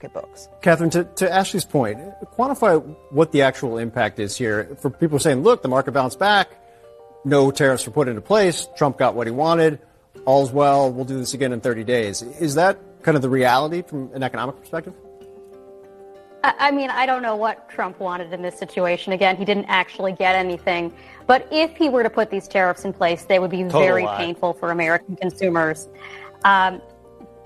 pocketbooks. Catherine, to Ashley's point, quantify what the actual impact is here. For people saying, look, the market bounced back, no tariffs were put into place, Trump got what he wanted, all's well, we'll do this again in 30 days. Is that kind of the reality from an economic perspective? I mean, I don't know what Trump wanted in this situation. Again, he didn't actually get anything. But if he were to put these tariffs in place, they would be very painful for American consumers.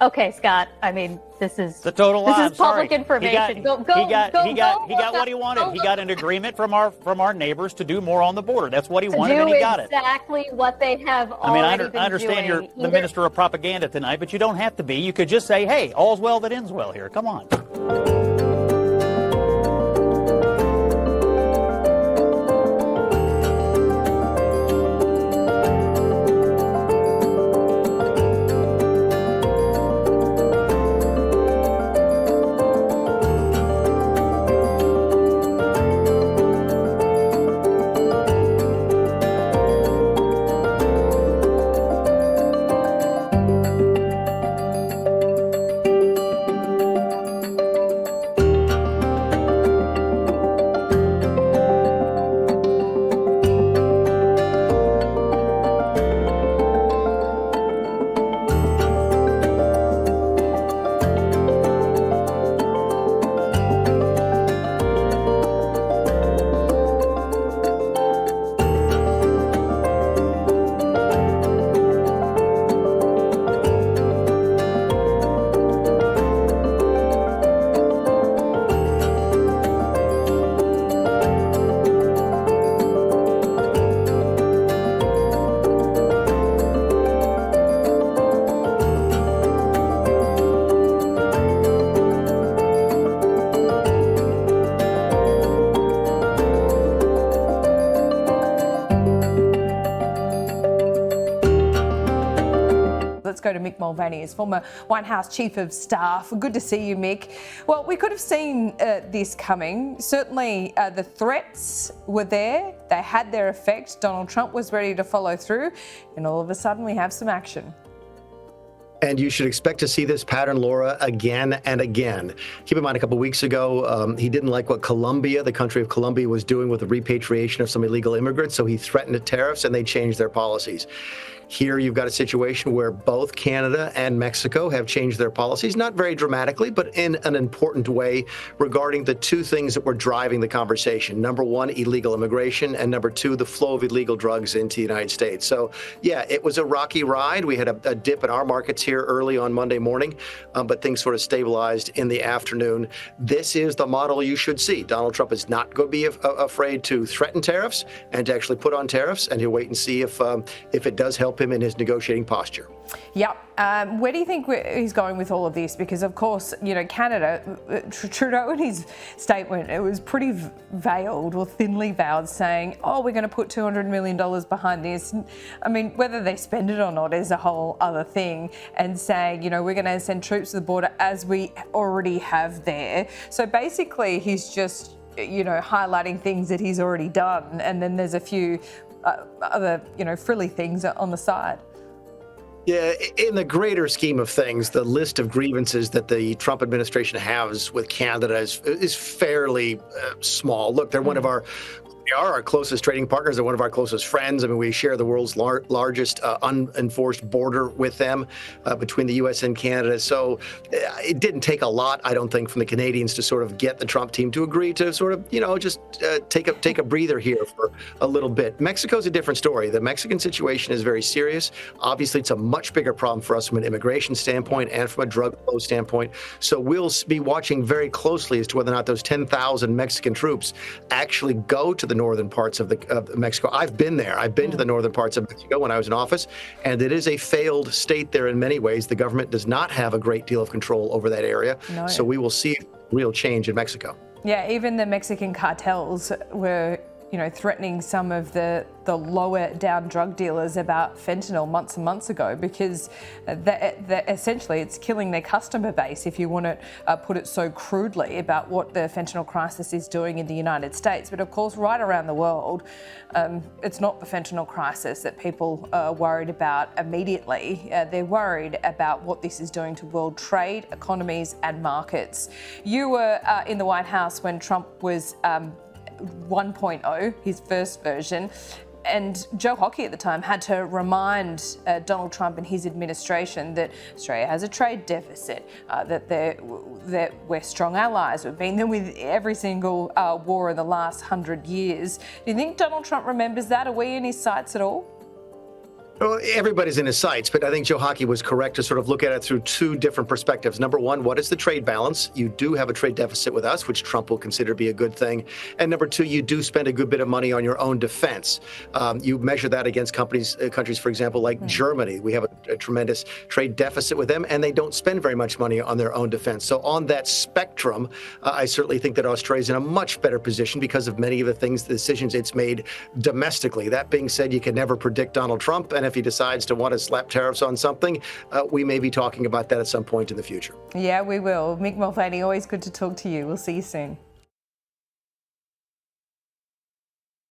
Okay, Scott. I mean, this is the total lie. This is public information. He got what he wanted. He got an agreement from our neighbors to do more on the border. That's what he wanted, and he got it. Exactly what they have already been doing. I understand you're the minister of propaganda tonight, but you don't have to be. You could just say, "Hey, all's well that ends well." Here, come on. Go to Mick Mulvaney, his former White House Chief of Staff. Good to see you, Mick. Well, we could have seen this coming. Certainly the threats were there. They had their effect. Donald Trump was ready to follow through. And all of a sudden we have some action. And you should expect to see this pattern, Laura, again and again. Keep in mind, a couple of weeks ago, he didn't like what Colombia, the country of Colombia, was doing with the repatriation of some illegal immigrants. So he threatened tariffs, and they changed their policies. Here you've got a situation where both Canada and Mexico have changed their policies, not very dramatically, but in an important way regarding the two things that were driving the conversation. Number one, illegal immigration, and number two, the flow of illegal drugs into the United States. So, yeah, it was a rocky ride. We had a dip in our markets here early on Monday morning, but things sort of stabilized in the afternoon. This is the model you should see. Donald Trump is not going to be afraid to threaten tariffs and to actually put on tariffs, and he'll wait and see if it does help him in his negotiating posture. Yep. Where do you think he's going with all of this? Because, of course, Canada, Trudeau in his statement, it was pretty veiled or thinly veiled, saying, oh, we're going to put $200 million behind this. I mean, whether they spend it or not is a whole other thing. And saying, we're going to send troops to the border as we already have there. So basically, he's just, highlighting things that he's already done. And then there's a few other, frilly things on the side. Yeah, in the greater scheme of things, the list of grievances that the Trump administration has with Canada is fairly small. Look, they're one of they are our closest trading partners. They're one of our closest friends. I mean, we share the world's largest unenforced border with them between the U.S. and Canada. So it didn't take a lot, I don't think, from the Canadians to sort of get the Trump team to agree to sort of, just take a breather here for a little bit. Mexico's a different story. The Mexican situation is very serious. Obviously, it's a much bigger problem for us from an immigration standpoint and from a drug flow standpoint. So we'll be watching very closely as to whether or not those 10,000 Mexican troops actually go to the northern parts of Mexico. I've been there. I've been to the northern parts of Mexico when I was in office, and it is a failed state there in many ways. The government does not have a great deal of control over that area. No. So we will see real change in Mexico. Yeah, even the Mexican cartels were, threatening some of the lower down drug dealers about fentanyl months and months ago, because essentially it's killing their customer base, if you want to put it so crudely, about what the fentanyl crisis is doing in the United States. But of course, right around the world, it's not the fentanyl crisis that people are worried about immediately. They're worried about what this is doing to world trade, economies and markets. You were in the White House when Trump was 1.0, his first version. And Joe Hockey at the time had to remind Donald Trump and his administration that Australia has a trade deficit, that we're strong allies. We've been there with every single war in the last 100 years. Do you think Donald Trump remembers that? Are we in his sights at all? Well, everybody's in his sights, but I think Joe Hockey was correct to sort of look at it through two different perspectives. Number one, what is the trade balance? You do have a trade deficit with us, which Trump will consider to be a good thing. And number two, you do spend a good bit of money on your own defense. You measure that against countries, for example, like Germany. We have a tremendous trade deficit with them, and they don't spend very much money on their own defense. So on that spectrum, I certainly think that Australia's in a much better position because of many of the decisions it's made domestically. That being said, you can never predict Donald Trump, and if he decides to want to slap tariffs on something, we may be talking about that at some point in the future. Yeah, we will. Mick Mulvaney, always good to talk to you. We'll see you soon.